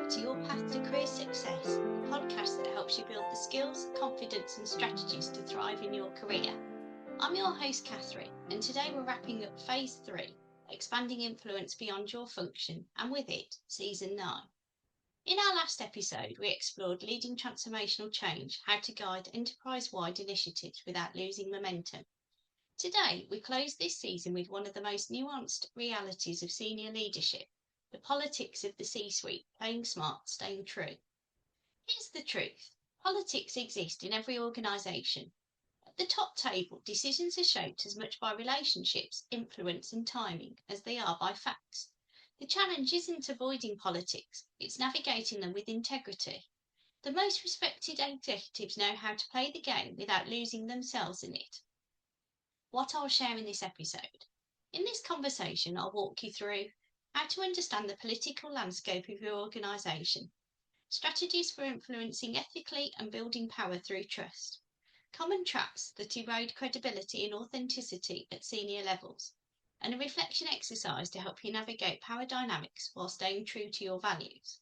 back to Your Path to Career Success, the podcast that helps you build the skills, confidence and strategies to thrive in your career. I'm your host Catherine, and today we're wrapping up Phase 3, Expanding Influence Beyond Your Function, and with it, Season 9. In our last episode, we explored leading transformational change, how to guide enterprise-wide initiatives without losing momentum. Today, we close this season with one of the most nuanced realities of senior leadership, the politics of the C-suite, playing smart, staying true. Here's the truth. Politics exist in every organisation. At the top table, decisions are shaped as much by relationships, influence and timing as they are by facts. The challenge isn't avoiding politics, it's navigating them with integrity. The most respected executives know how to play the game without losing themselves in it. What I'll share in this episode. In this conversation, I'll walk you through how to understand the political landscape of your organisation, strategies for influencing ethically and building power through trust, common traps that erode credibility and authenticity at senior levels, and a reflection exercise to help you navigate power dynamics while staying true to your values.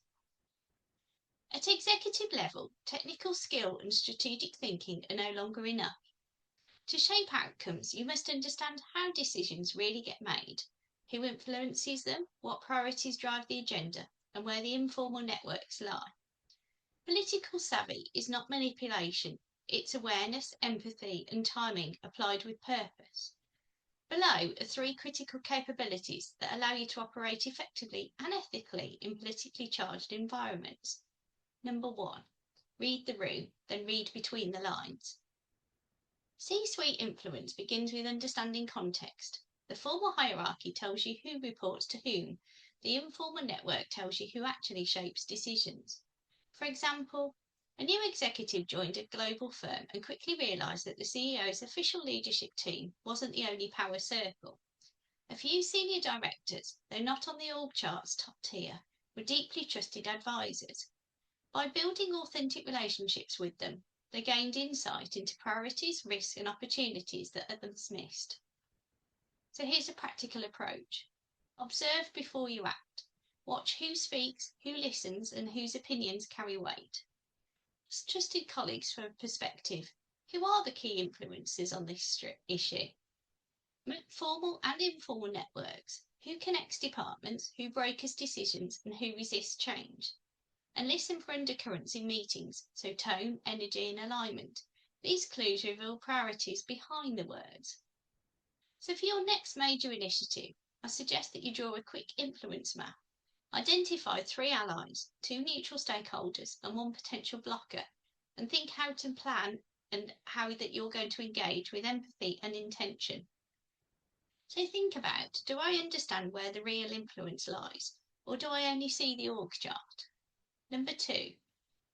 At executive level, technical skill and strategic thinking are no longer enough. To shape outcomes, you must understand how decisions really get made, who influences them, what priorities drive the agenda, and where the informal networks lie. Political savvy is not manipulation, it's awareness, empathy, and timing applied with purpose. Below are 3 critical capabilities that allow you to operate effectively and ethically in politically charged environments. Number 1, read the room, then read between the lines. C-suite influence begins with understanding context. The formal hierarchy tells you who reports to whom. The informal network tells you who actually shapes decisions. For example, a new executive joined a global firm and quickly realised that the CEO's official leadership team wasn't the only power circle. A few senior directors, though not on the org chart's top tier, were deeply trusted advisors. By building authentic relationships with them, they gained insight into priorities, risks and opportunities that others missed. So here's a practical approach. Observe before you act. Watch who speaks, who listens and whose opinions carry weight. As trusted colleagues for perspective, who are the key influencers on this issue? Formal and informal networks. Who connects departments, who brokers decisions and who resists change? And listen for undercurrents in meetings, so tone, energy and alignment. These clues reveal priorities behind the words. So for your next major initiative, I suggest that you draw a quick influence map. Identify 3 allies, 2 neutral stakeholders and 1 potential blocker, and think how to plan and how that you're going to engage with empathy and intention. So think about, do I understand where the real influence lies, or do I only see the org chart? Number 2,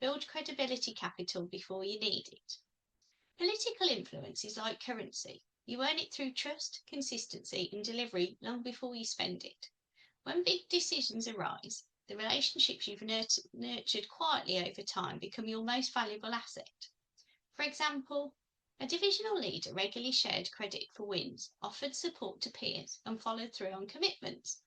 build credibility capital before you need it. Political influence is like currency. You earn it through trust, consistency and delivery long before you spend it. When big decisions arise, the relationships you've nurtured quietly over time become your most valuable asset. For example, a divisional leader regularly shared credit for wins, offered support to peers and followed through on commitments.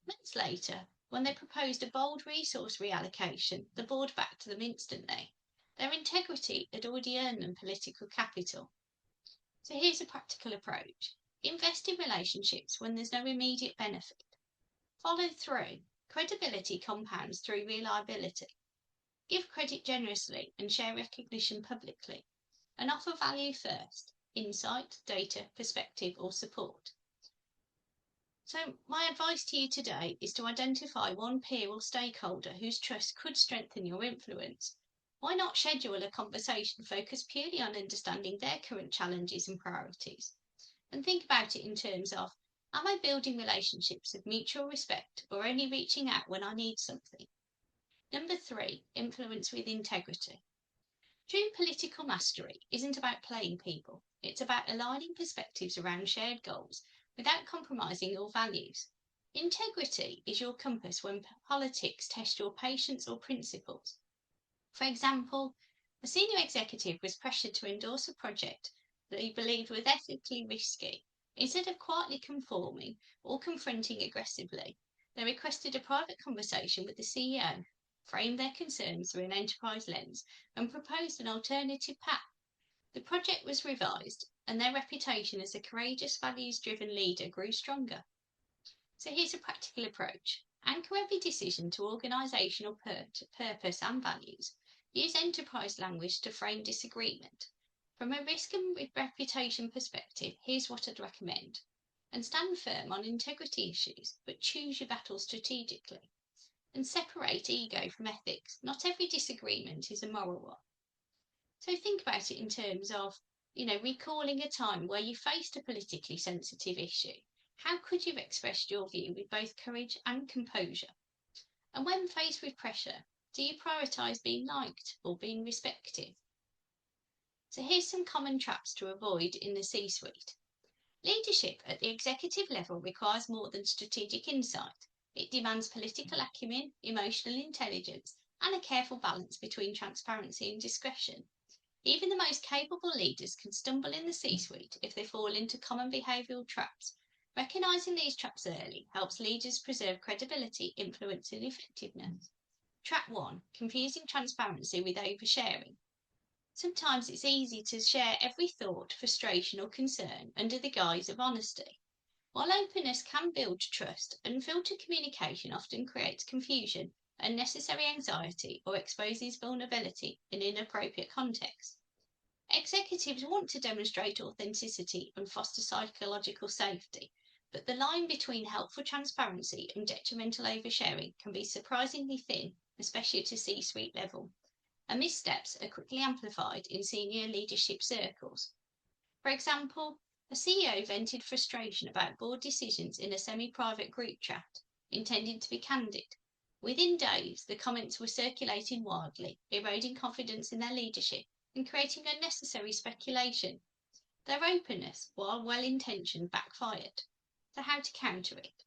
Months later, when they proposed a bold resource reallocation, the board backed them instantly. Their integrity had already earned them political capital. So here's a practical approach. Invest in relationships when there's no immediate benefit. Follow through. Credibility compounds through reliability. Give credit generously and share recognition publicly. And offer value first, insight, data, perspective or support. So my advice to you today is to identify 1 peer or stakeholder whose trust could strengthen your influence. Why not schedule a conversation focused purely on understanding their current challenges and priorities? And think about it in terms of, am I building relationships of mutual respect or only reaching out when I need something? Number 3, influence with integrity. True political mastery isn't about playing people. It's about aligning perspectives around shared goals without compromising your values. Integrity is your compass when politics test your patience or principles. For example, a senior executive was pressured to endorse a project that he believed was ethically risky. Instead of quietly conforming or confronting aggressively, they requested a private conversation with the CEO. framed their concerns through an enterprise lens, and proposed an alternative path. The project was revised, and their reputation as a courageous, values-driven leader grew stronger. So here's a practical approach. Anchor every decision to organisational purpose and values. Use enterprise language to frame disagreement. From a risk and reputation perspective, here's what I'd recommend. And stand firm on integrity issues, but choose your battles strategically. And separate ego from ethics. Not every disagreement is a moral one. So think about it in terms of, recalling a time where you faced a politically sensitive issue. How could you have expressed your view with both courage and composure? And when faced with pressure, do you prioritise being liked or being respected? So here's some common traps to avoid in the C-suite. Leadership at the executive level requires more than strategic insight. It demands political acumen, emotional intelligence, and a careful balance between transparency and discretion. Even the most capable leaders can stumble in the C-suite if they fall into common behavioural traps. Recognising these traps early helps leaders preserve credibility, influence, and effectiveness. Trap 1. Confusing transparency with oversharing. Sometimes it's easy to share every thought, frustration, or concern under the guise of honesty. While openness can build trust, unfiltered communication often creates confusion, unnecessary anxiety, or exposes vulnerability in inappropriate contexts. Executives want to demonstrate authenticity and foster psychological safety, but the line between helpful transparency and detrimental oversharing can be surprisingly thin, especially at a C-suite level. And missteps are quickly amplified in senior leadership circles. For example, a CEO vented frustration about board decisions in a semi-private group chat, intending to be candid. Within days, the comments were circulating wildly, eroding confidence in their leadership and creating unnecessary speculation. Their openness, while well-intentioned, backfired. So how to counter it?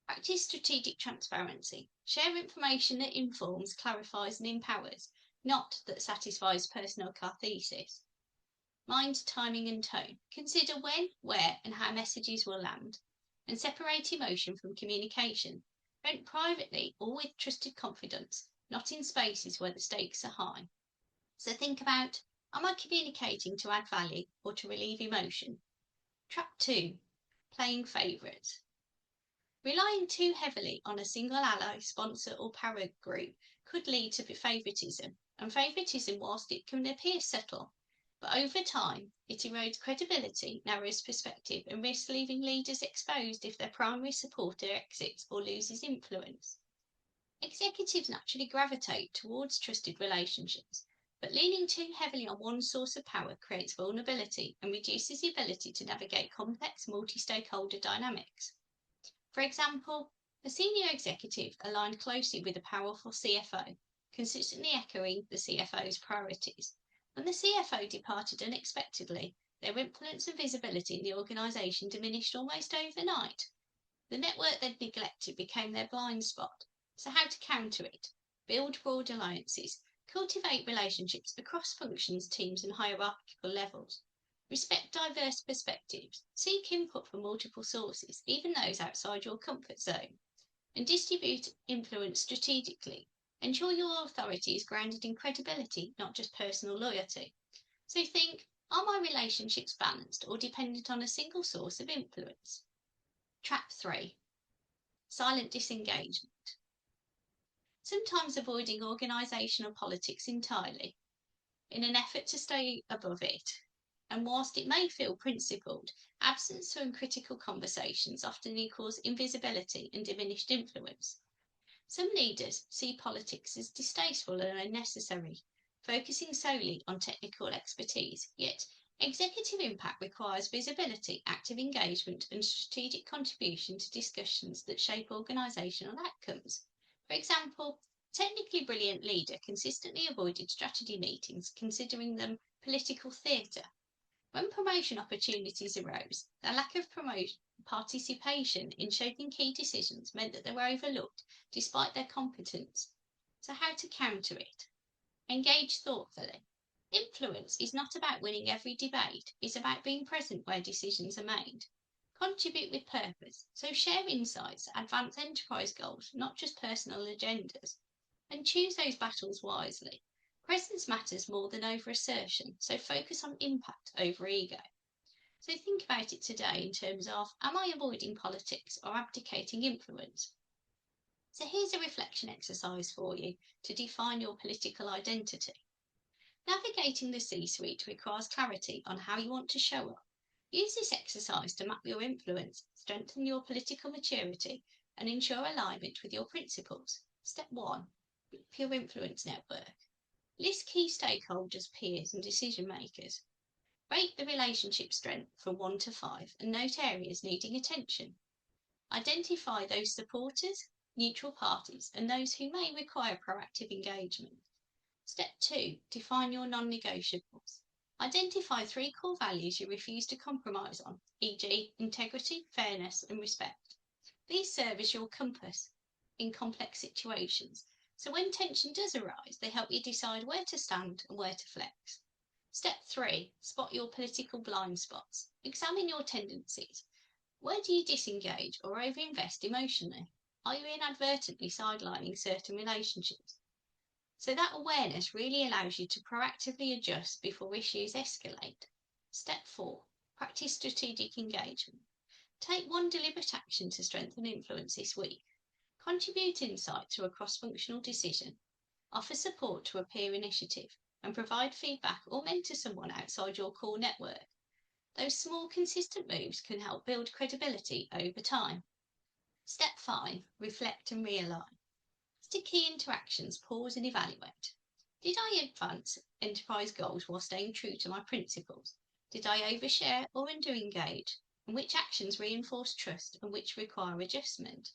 Practice strategic transparency. Share information that informs, clarifies and empowers, not that satisfies personal catharsis. Mind timing and tone. Consider when, where and how messages will land. And separate emotion from communication. Vent privately or with trusted confidence, not in spaces where the stakes are high. So think about, am I communicating to add value or to relieve emotion? Trap 2. Playing favourites. Relying too heavily on a single ally, sponsor or power group could lead to favouritism, and favouritism, whilst it can appear subtle, but over time it erodes credibility, narrows perspective and risks leaving leaders exposed if their primary supporter exits or loses influence. Executives naturally gravitate towards trusted relationships, but leaning too heavily on one source of power creates vulnerability and reduces the ability to navigate complex multi-stakeholder dynamics. For example, a senior executive aligned closely with a powerful CFO, consistently echoing the CFO's priorities. When the CFO departed unexpectedly, their influence and visibility in the organisation diminished almost overnight. The network they'd neglected became their blind spot. So how to counter it? Build broad alliances. Cultivate relationships across functions, teams and hierarchical levels. Respect diverse perspectives. Seek input from multiple sources, even those outside your comfort zone. And distribute influence strategically. Ensure your authority is grounded in credibility, not just personal loyalty. So think, are my relationships balanced or dependent on a single source of influence? Trap 3. Silent disengagement. Sometimes avoiding organisational politics entirely in an effort to stay above it. And whilst it may feel principled, absence from critical conversations often equals invisibility and diminished influence. Some leaders see politics as distasteful and unnecessary, focusing solely on technical expertise, yet executive impact requires visibility, active engagement and strategic contribution to discussions that shape organisational outcomes. For example, a technically brilliant leader consistently avoided strategy meetings, considering them political theatre. When promotion opportunities arose, their lack of participation in shaping key decisions meant that they were overlooked despite their competence. So how to counter it? Engage thoughtfully. Influence is not about winning every debate, it's about being present where decisions are made. Contribute with purpose, so share insights, advance enterprise goals, not just personal agendas. And choose those battles wisely. Presence matters more than over assertion, so focus on impact over ego. So think about it today in terms of, am I avoiding politics or abdicating influence? So here's a reflection exercise for you to define your political identity. Navigating the C-suite requires clarity on how you want to show up. Use this exercise to map your influence, strengthen your political maturity, and ensure alignment with your principles. Step 1. Map your influence network. List key stakeholders, peers, and decision makers. Rate the relationship strength from 1 to 5 and note areas needing attention. Identify those supporters, neutral parties, and those who may require proactive engagement. Step 2. Define your non-negotiables. Identify 3 core values you refuse to compromise on, e.g. integrity, fairness, and respect. These serve as your compass in complex situations, so when tension does arise, they help you decide where to stand and where to flex. Step 3. Spot your political blind spots. Examine your tendencies. Where do you disengage or overinvest emotionally? Are you inadvertently sidelining certain relationships? So that awareness really allows you to proactively adjust before issues escalate. Step 4. Practice strategic engagement. Take one deliberate action to strengthen influence this week. Contribute insight to a cross-functional decision. Offer support to a peer initiative and provide feedback or mentor someone outside your core network. Those small, consistent moves can help build credibility over time. Step 5. Reflect and realign. To key interactions, pause and evaluate. Did I advance enterprise goals while staying true to my principles? Did I overshare or under-engage? And which actions reinforce trust and which require adjustment?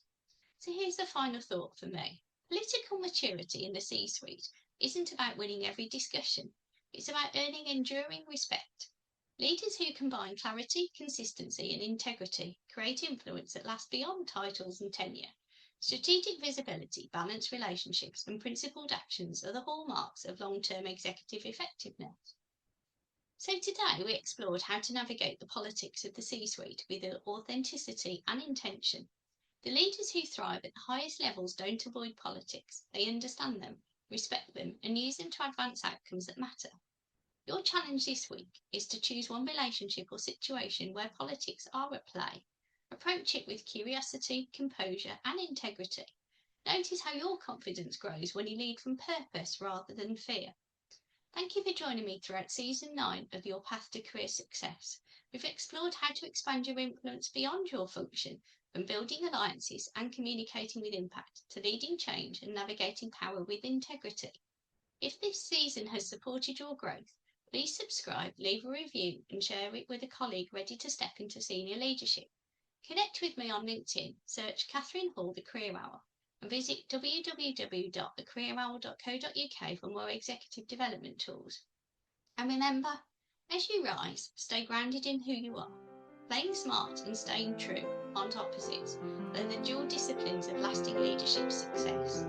So here's the final thought for me. Political maturity in the C-suite isn't about winning every discussion. It's about earning enduring respect. Leaders who combine clarity, consistency and integrity create influence that lasts beyond titles and tenure. Strategic visibility, balanced relationships, and principled actions are the hallmarks of long-term executive effectiveness. So today we explored how to navigate the politics of the C-suite with authenticity and intention. The leaders who thrive at the highest levels don't avoid politics. They understand them, respect them, and use them to advance outcomes that matter. Your challenge this week is to choose one relationship or situation where politics are at play. Approach it with curiosity, composure, and integrity. Notice how your confidence grows when you lead from purpose rather than fear. Thank you for joining me throughout Season 9 of Your Path to Career Success. We've explored how to expand your influence beyond your function, from building alliances and communicating with impact to leading change and navigating power with integrity. If this season has supported your growth, please subscribe, leave a review, and share it with a colleague ready to step into senior leadership. Connect with me on LinkedIn, search Catherine Hall The Career Hour, and visit www.thecareerhour.co.uk for more executive development tools. And remember, as you rise, stay grounded in who you are. Playing smart and staying true aren't opposites, they're the dual disciplines of lasting leadership success.